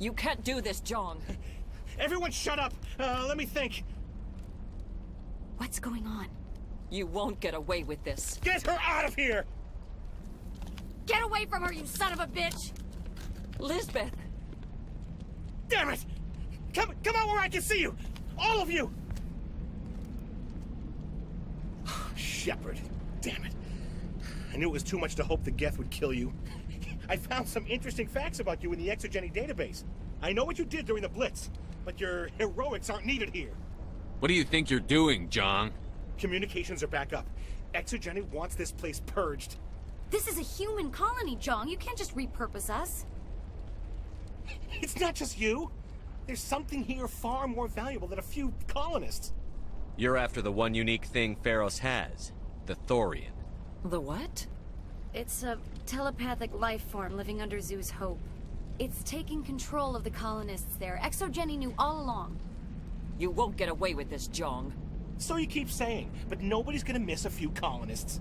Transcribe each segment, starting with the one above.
You can't do this, Jong. Everyone shut up! Let me think. What's going on? You won't get away with this. Get her out of here! Get away from her, you son of a bitch! Lisbeth! Damn it! Come out where I can see you! All of you! Shepard, damn it. I knew it was too much to hope the Geth would kill you. I found some interesting facts about you in the Exogeny database. I know what you did during the Blitz, but your heroics aren't needed here. What do you think you're doing, Jong? Communications are back up. Exogeny wants this place purged. This is a human colony, Jong. You can't just repurpose us. It's not just you. There's something here far more valuable than a few colonists. You're after the one unique thing Pharos has, the Thorian. The what? It's a telepathic life form living under Zoo's hope. It's taking control of the colonists there. Exogeny knew all along. You won't get away with this, Jong. So you keep saying, but nobody's gonna miss a few colonists.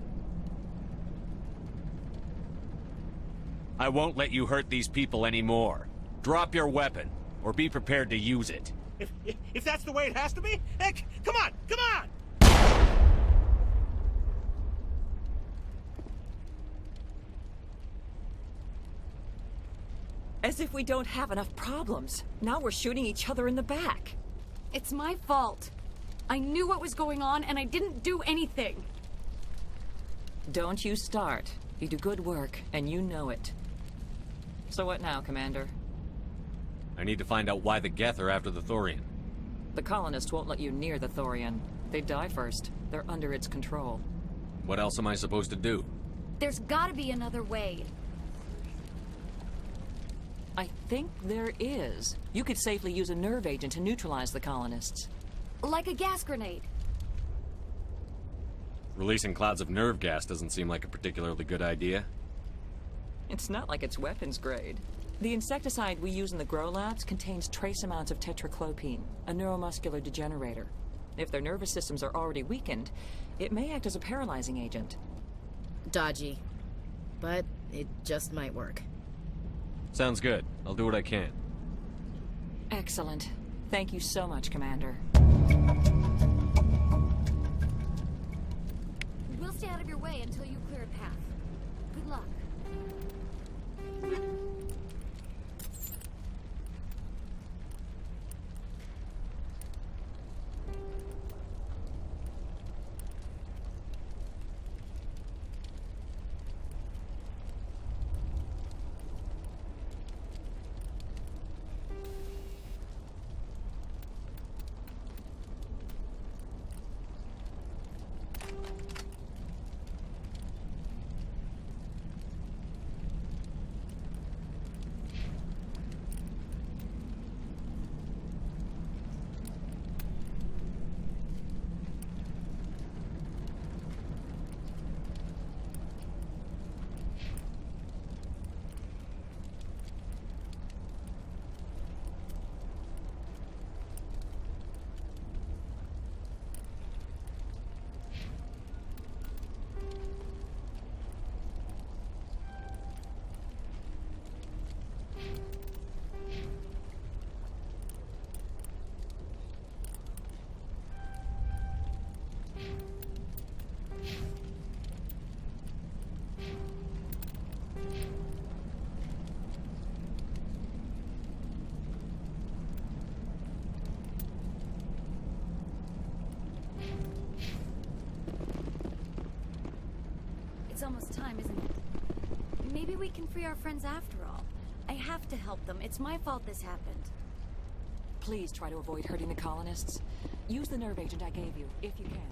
I won't let you hurt these people anymore. Drop your weapon, or be prepared to use it. If that's the way it has to be, heck, come on, come on! As if we don't have enough problems. Now we're shooting each other in the back. It's my fault. I knew what was going on, and I didn't do anything. Don't you start. You do good work, and you know it. So what now, Commander? I need to find out why the Geth are after the Thorian. The colonists won't let you near the Thorian. They die first. They're under its control. What else am I supposed to do? There's gotta be another way. I think there is. You could safely use a nerve agent to neutralize the colonists. Like a gas grenade. Releasing clouds of nerve gas doesn't seem like a particularly good idea. It's not like it's weapons grade. The insecticide we use in the grow labs contains trace amounts of tetraclopine, a neuromuscular degenerator. If their nervous systems are already weakened, it may act as a paralyzing agent. Dodgy. But it just might work. Sounds good. I'll do what I can. Excellent. Thank you so much, Commander. We'll stay out of your way until you clear a path. Good luck. It's almost time, isn't it? Maybe we can free our friends after all. I have to help them. It's my fault this happened. Please try to avoid hurting the colonists. Use the nerve agent I gave you, if you can.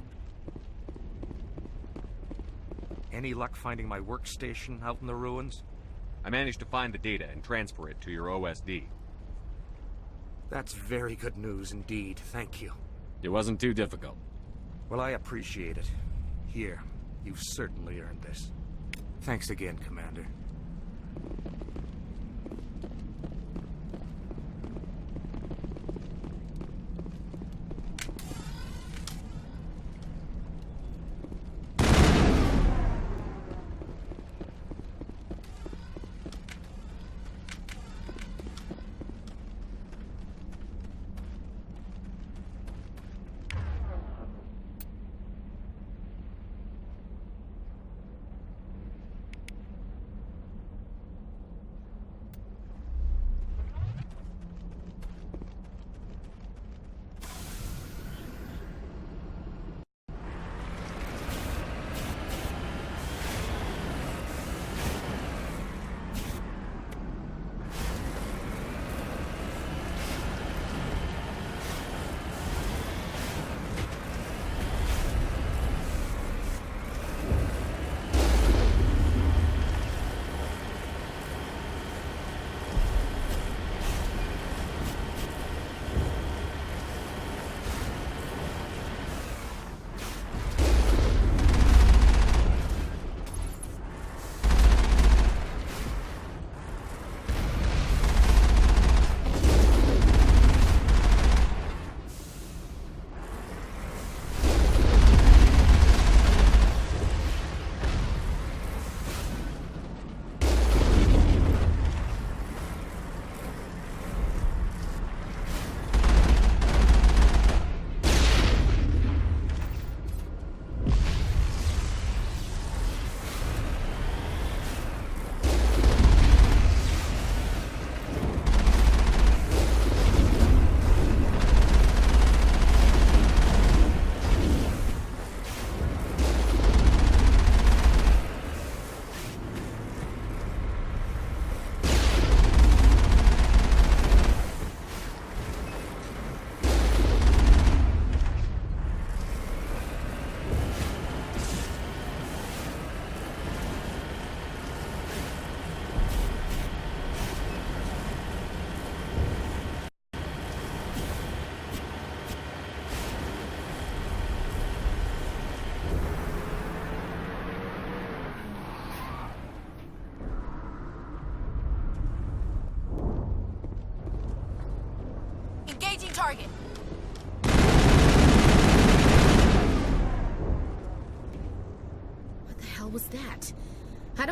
Any luck finding my workstation out in the ruins? I managed to find the data and transfer it to your OSD. That's very good news indeed, thank you. It wasn't too difficult. Well, I appreciate it. Here, you've certainly earned this. Thanks again, Commander.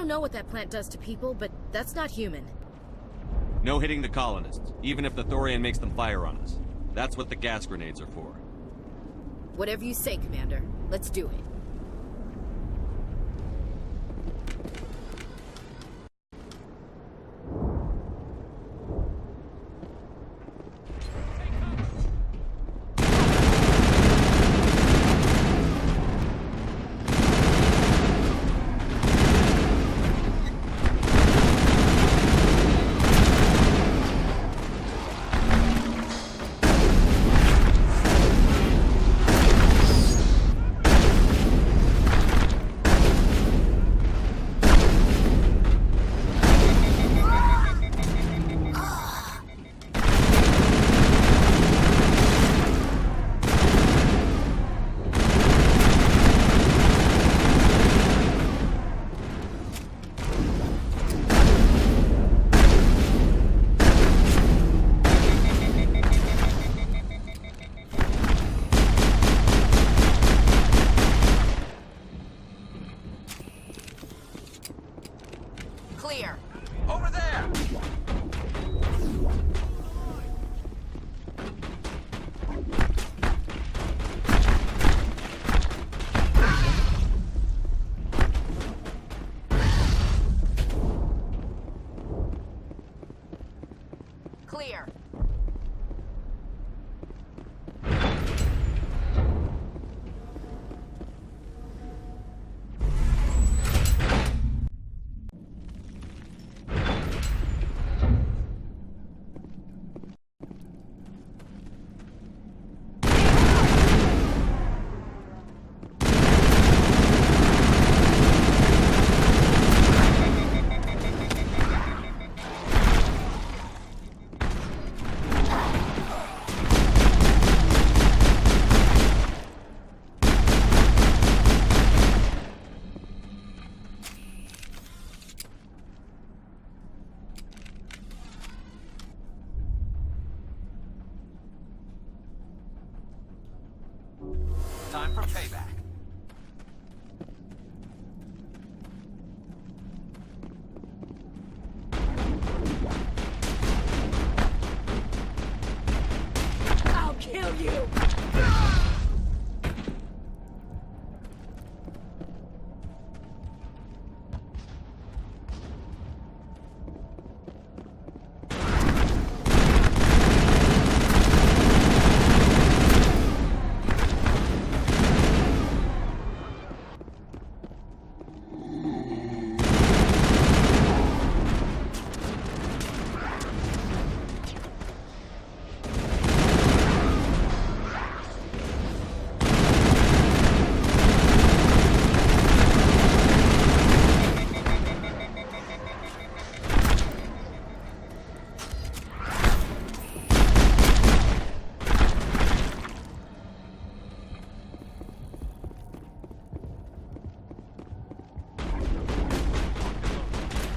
don't know what that plant does to people, but that's not human. No hitting the colonists, even if the Thorian makes them fire on us. That's what the gas grenades are for. Whatever you say, Commander. Let's do it. Clear. Over there! Clear. Time for payback. I'll kill you!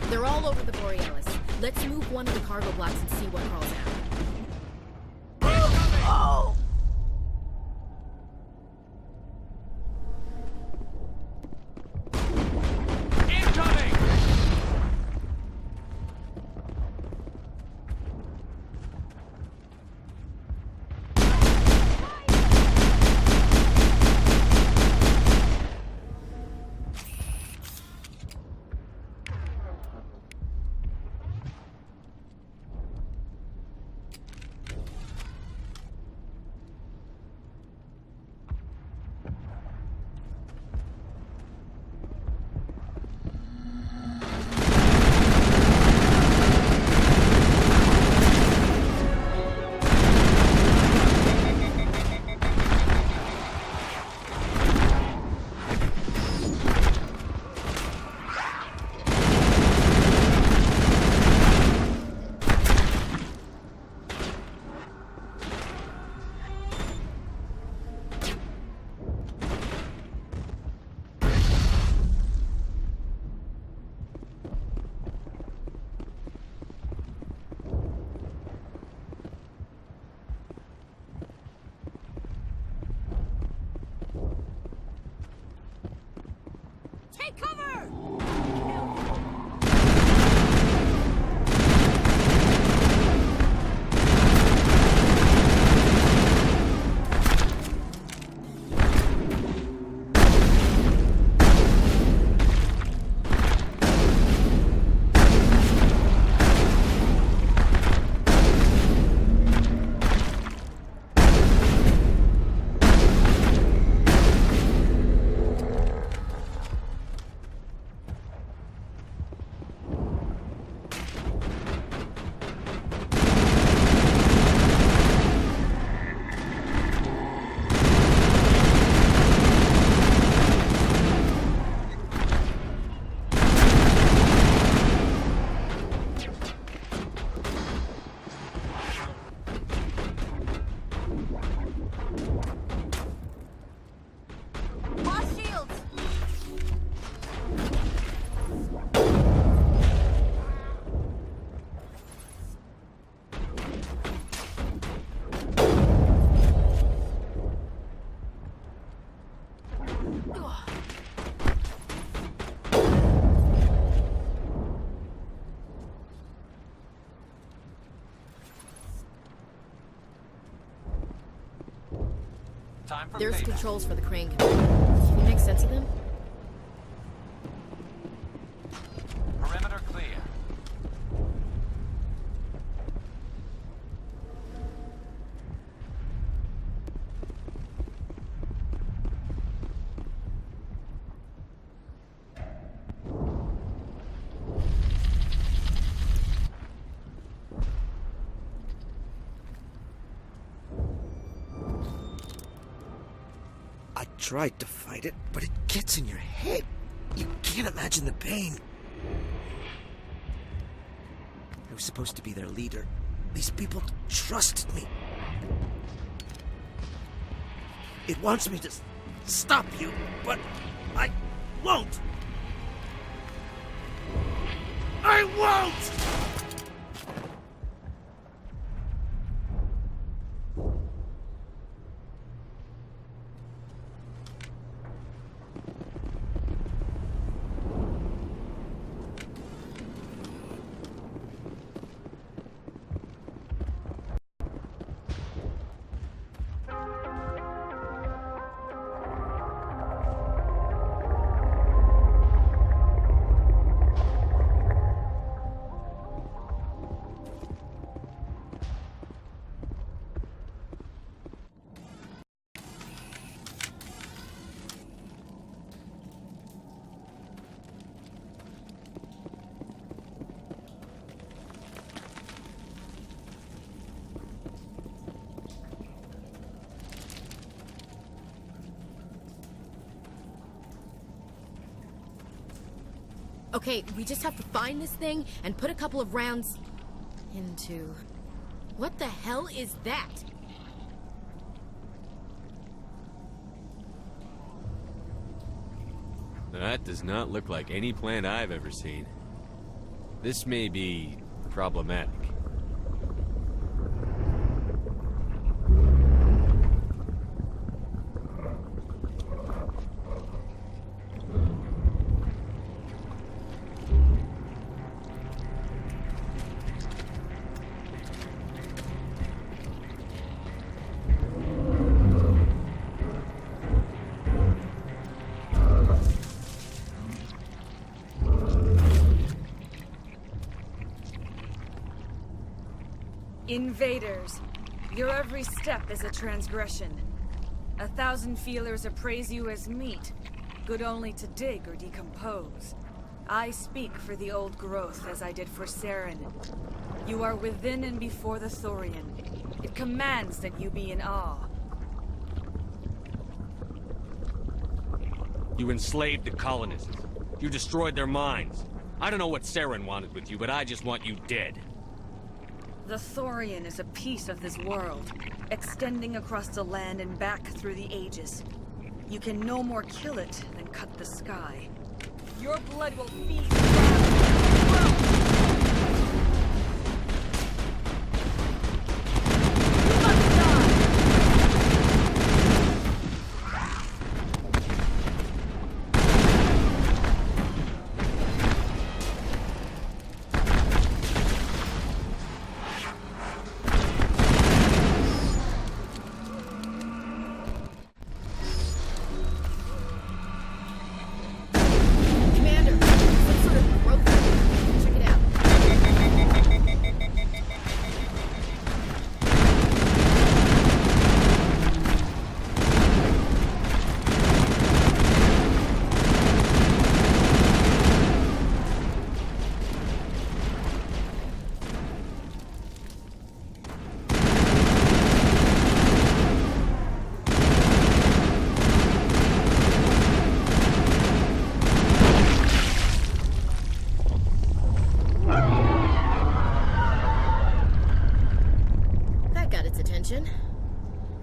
They're all over the Borealis. Let's move one of the cargo blocks and see what crawls out. Incoming! There's controls for the crane. Can you make sense of them? Perimeter clear. I tried to fight it, but it gets in your head. You can't imagine the pain. I was supposed to be their leader. These people trusted me. It wants me to stop you, but I won't. I won't! Okay, we just have to find this thing and put a couple of rounds into... What the hell is that? That does not look like any plant I've ever seen. This may be problematic. Invaders, your every step is a transgression. 1,000 feelers appraise you as meat, good only to dig or decompose. I speak for the old growth as I did for Saren. You are within and before the Thorian. It commands that you be in awe. You enslaved the colonists. You destroyed their minds. I don't know what Saren wanted with you, but I just want you dead. The Thorian is a piece of this world, extending across the land and back through the ages. You can no more kill it than cut the sky. Your blood will feed the world.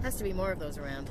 Has to be more of those around.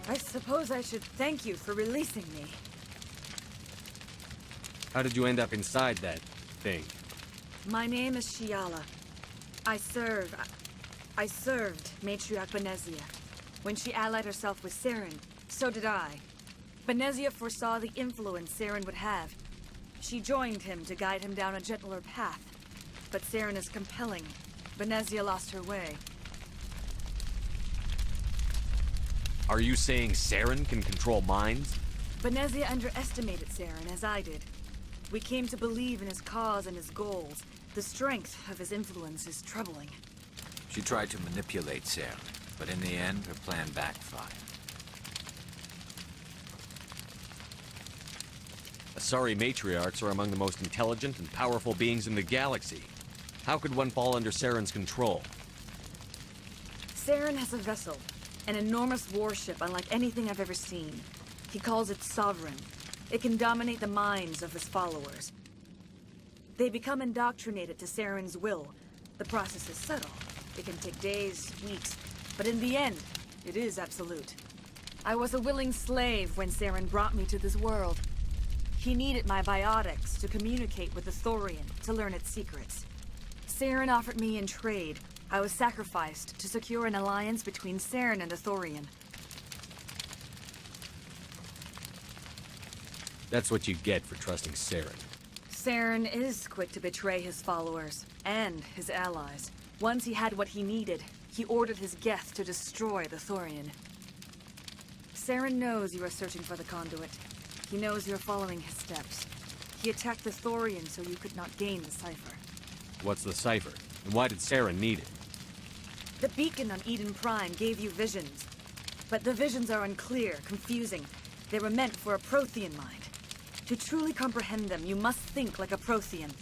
I suppose I should thank you for releasing me. How did you end up inside that thing? My name is Shiala. I served Matriarch Benezia. When she allied herself with Saren, so did I. Benezia foresaw the influence Saren would have. She joined him to guide him down a gentler path. But Saren is compelling. Benezia lost her way. Are you saying Saren can control minds? Benezia underestimated Saren, as I did. We came to believe in his cause and his goals. The strength of his influence is troubling. She tried to manipulate Saren, but in the end, her plan backfired. Asari matriarchs are among the most intelligent and powerful beings in the galaxy. How could one fall under Saren's control? Saren has a vessel, an enormous warship unlike anything I've ever seen. He calls it Sovereign. It can dominate the minds of his followers. They become indoctrinated to Saren's will. The process is subtle. It can take days, weeks, but in the end, it is absolute. I was a willing slave when Saren brought me to this world. He needed my biotics to communicate with the Thorian, to learn its secrets. Saren offered me in trade. I was sacrificed to secure an alliance between Saren and the Thorian. That's what you get for trusting Saren. Saren is quick to betray his followers, and his allies. Once he had what he needed, he ordered his Geth to destroy the Thorian. Saren knows you are searching for the conduit. He knows you're following his steps. He attacked the Thorian so you could not gain the cipher. What's the cipher? And why did Saren need it? The beacon on Eden Prime gave you visions. But the visions are unclear, confusing. They were meant for a Prothean mind. To truly comprehend them, you must think like a Prothean.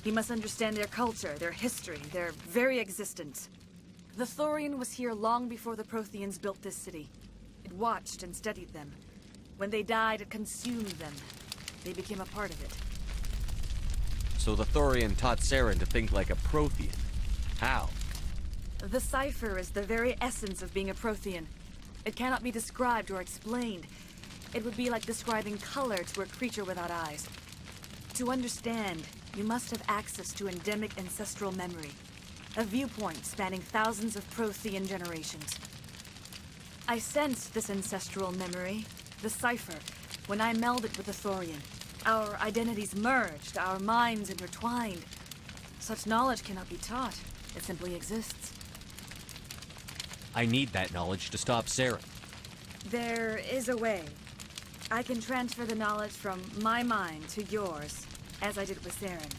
You must understand their culture, their history, their very existence. The Thorian was here long before the Protheans built this city. It watched and studied them. When they died, it consumed them. They became a part of it. So the Thorian taught Saren to think like a Prothean. How? The cipher is the very essence of being a Prothean. It cannot be described or explained. It would be like describing color to a creature without eyes. To understand, you must have access to endemic ancestral memory. A viewpoint spanning thousands of Prothean generations. I sensed this ancestral memory, the cipher, when I melded with the Thorian. Our identities merged, our minds intertwined. Such knowledge cannot be taught. It simply exists. I need that knowledge to stop Saren. There is a way. I can transfer the knowledge from my mind to yours, as I did with Saren.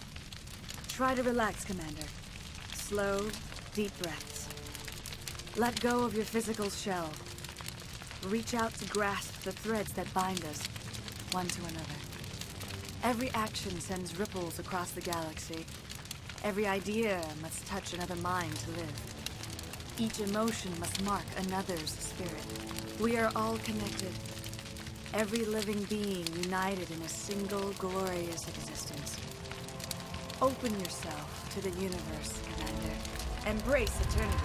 Try to relax, Commander. Slow, deep breaths. Let go of your physical shell. Reach out to grasp the threads that bind us, one to another. Every action sends ripples across the galaxy. Every idea must touch another mind to live. Each emotion must mark another's spirit. We are all connected. Every living being united in a single glorious existence. Open yourself to the universe, Commander. Embrace eternity.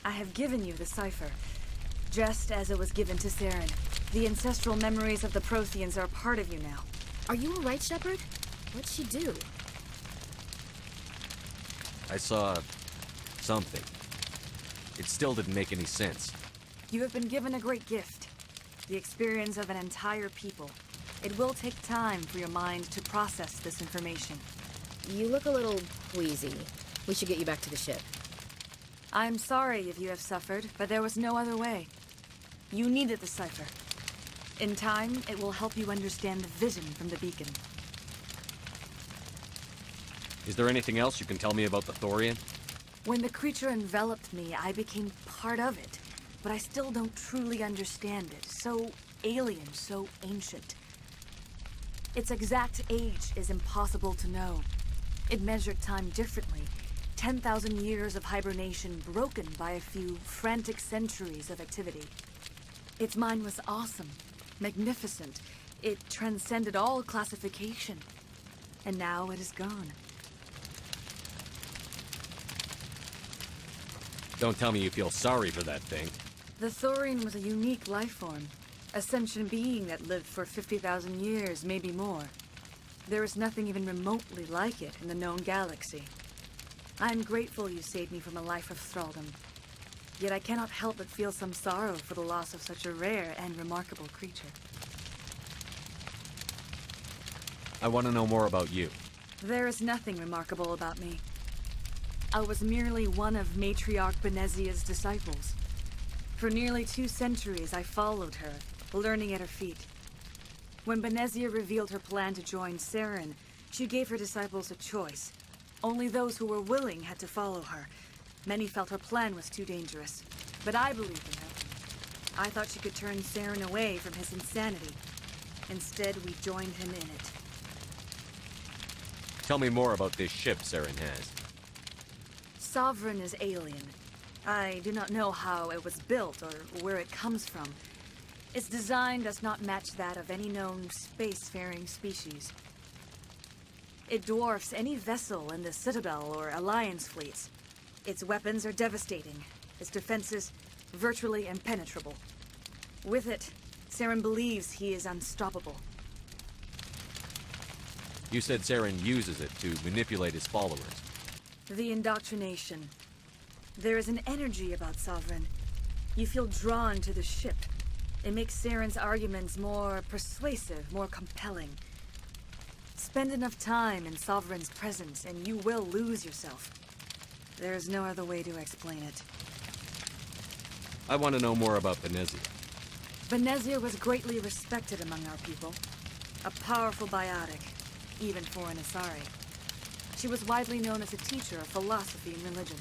I have given you the cipher, just as it was given to Saren. The ancestral memories of the Protheans are a part of you now. Are you alright, Shepard? What'd she do? I saw something. It still didn't make any sense. You have been given a great gift. The experience of an entire people. It will take time for your mind to process this information. You look a little queasy. We should get you back to the ship. I'm sorry if you have suffered, but there was no other way. You needed the cipher. In time, it will help you understand the vision from the beacon. Is there anything else you can tell me about the Thorian? When the creature enveloped me, I became part of it. But I still don't truly understand it. So alien, so ancient. Its exact age is impossible to know. It measured time differently. 10,000 years of hibernation broken by a few frantic centuries of activity. Its mind was awesome, magnificent. It transcended all classification. And now it is gone. Don't tell me you feel sorry for that thing. The Thorian was a unique life form. A sentient being that lived for 50,000 years, maybe more. There is nothing even remotely like it in the known galaxy. I'm grateful you saved me from a life of thraldom. Yet I cannot help but feel some sorrow for the loss of such a rare and remarkable creature. I want to know more about you. There is nothing remarkable about me. I was merely one of Matriarch Benezia's disciples. For nearly 2 centuries, I followed her, learning at her feet. When Benezia revealed her plan to join Saren, she gave her disciples a choice. Only those who were willing had to follow her. Many felt her plan was too dangerous, but I believed in her. I thought she could turn Saren away from his insanity. Instead, we joined him in it. Tell me more about this ship Saren has. Sovereign is alien. I do not know how it was built or where it comes from. Its design does not match that of any known spacefaring species. It dwarfs any vessel in the Citadel or Alliance fleets. Its weapons are devastating, its defenses virtually impenetrable. With it, Saren believes he is unstoppable. You said Saren uses it to manipulate his followers. The indoctrination. There is an energy about Sovereign. You feel drawn to the ship. It makes Saren's arguments more persuasive, more compelling. Spend enough time in Sovereign's presence and you will lose yourself. There is no other way to explain it. I want to know more about Benezia. Benezia was greatly respected among our people. A powerful biotic, even for an Asari. She was widely known as a teacher of philosophy and religion.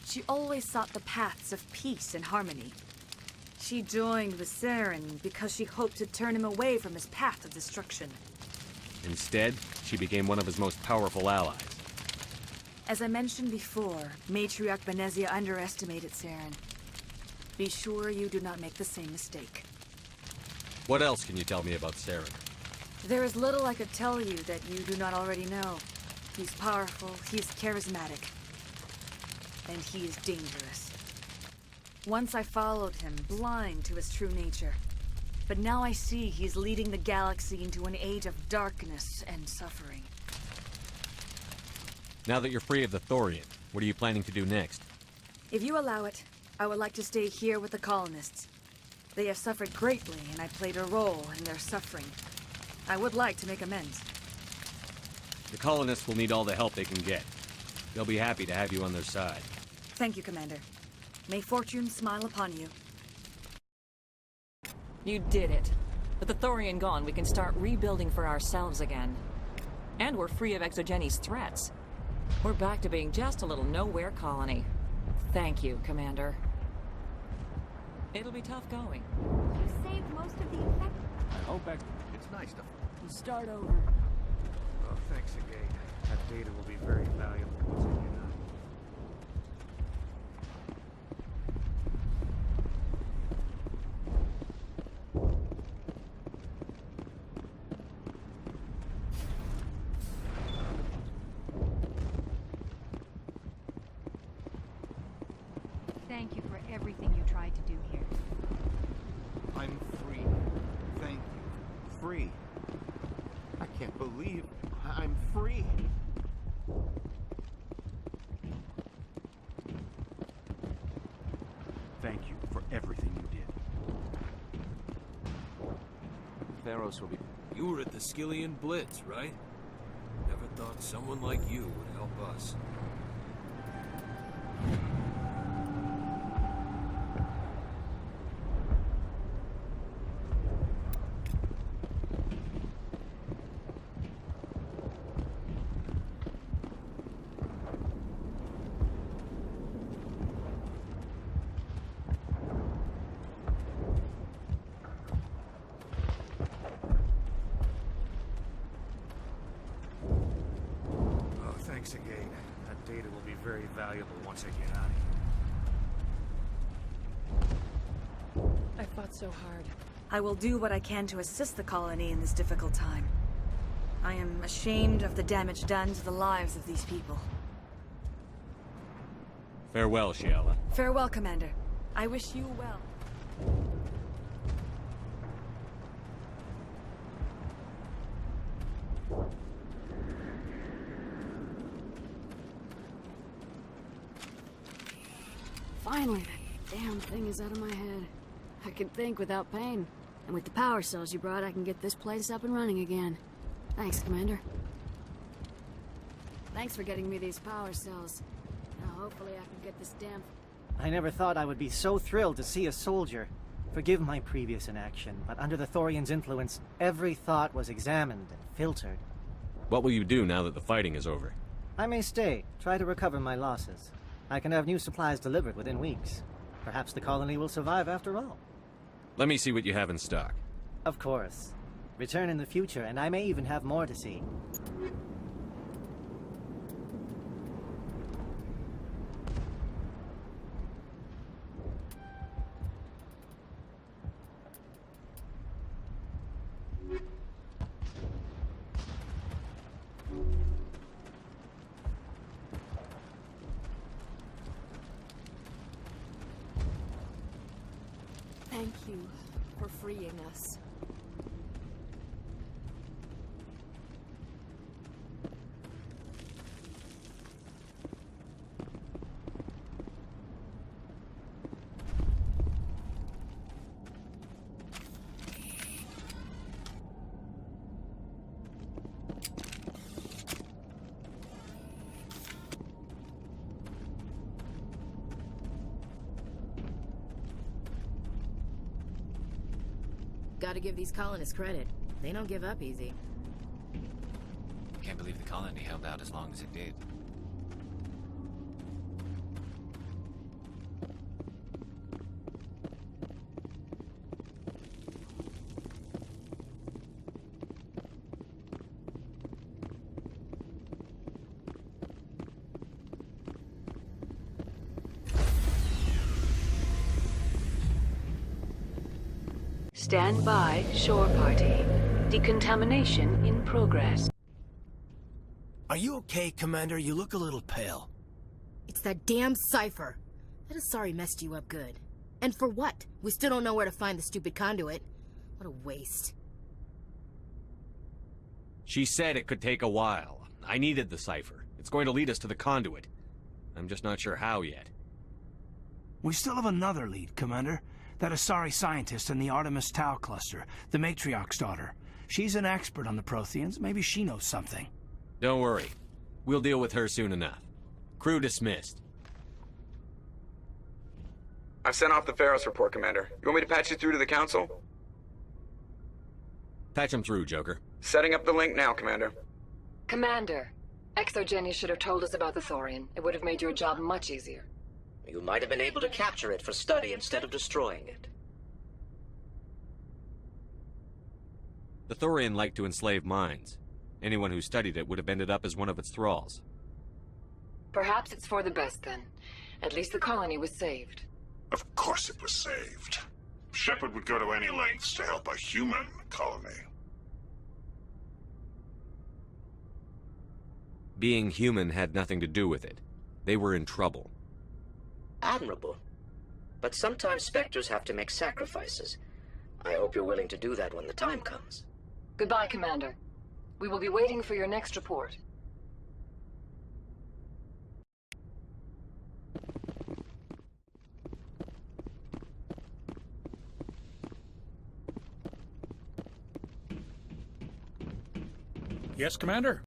She always sought the paths of peace and harmony. She joined with Saren because she hoped to turn him away from his path of destruction. Instead, she became one of his most powerful allies. As I mentioned before, Matriarch Benezia underestimated Saren. Be sure you do not make the same mistake. What else can you tell me about Saren? There is little I could tell you that you do not already know. He's powerful, he's charismatic, and he is dangerous. Once I followed him, blind to his true nature. But now I see he's leading the galaxy into an age of darkness and suffering. Now that you're free of the Thorian, what are you planning to do next? If you allow it, I would like to stay here with the colonists. They have suffered greatly, and I played a role in their suffering. I would like to make amends. The colonists will need all the help they can get. They'll be happy to have you on their side. Thank you, Commander. May fortune smile upon you. You did it. With the Thorian gone, we can start rebuilding for ourselves again. And we're free of Exogeni's threats. We're back to being just a little nowhere colony. Thank you, Commander. It'll be tough going. You saved most of the infected. I hope it's nice to... We'll start over. Oh, thanks again. That data will be very valuable once we get out. Thank you for everything you tried to do here. I'm free. Thank you. Free. I can't believe I'm free. Thank you for everything you did. Theros will be... You were at the Skillian Blitz, right? Never thought someone like you would help us. Thanks again. That data will be very valuable once I get out of here. I fought so hard. I will do what I can to assist the colony in this difficult time. I am ashamed of the damage done to the lives of these people. Farewell, Shiala. Farewell, Commander. I wish you well. Finally, that damn thing is out of my head. I can think without pain. And with the power cells you brought, I can get this place up and running again. Thanks, Commander. Thanks for getting me these power cells. Now hopefully I can get this damn... I never thought I would be so thrilled to see a soldier. Forgive my previous inaction, but under the Thorian's influence, every thought was examined and filtered. What will you do now that the fighting is over? I may stay, try to recover my losses. I can have new supplies delivered within weeks. Perhaps the colony will survive after all. Let me see what you have in stock. Of course. Return in the future, and I may even have more to see. Thank you for freeing us. Gotta give these colonists credit. They don't give up easy. Can't believe the colony held out as long as it did. Stand by, shore party. Decontamination in progress. Are you okay, Commander? You look a little pale. It's that damn cipher. That Asari messed you up good. And for what? We still don't know where to find the stupid conduit. What a waste. She said it could take a while. I needed the cipher. It's going to lead us to the conduit. I'm just not sure how yet. We still have another lead, Commander. That Asari scientist in the Artemis Tau cluster, the Matriarch's daughter. She's an expert on the Protheans. Maybe she knows something. Don't worry. We'll deal with her soon enough. Crew dismissed. I've sent off the Pharos report, Commander. You want me to patch you through to the Council? Patch him through, Joker. Setting up the link now, Commander. Commander, Exogeny should have told us about the Thorian. It would have made your job much easier. You might have been able to capture it for study instead of destroying it. The Thorian liked to enslave minds. Anyone who studied it would have ended up as one of its thralls. Perhaps it's for the best then. At least the colony was saved. Of course it was saved. Shepard would go to any lengths to help a human colony. Being human had nothing to do with it. They were in trouble. Admirable. But sometimes Spectres have to make sacrifices. I hope you're willing to do that when the time comes. Goodbye, Commander. We will be waiting for your next report. Yes, Commander?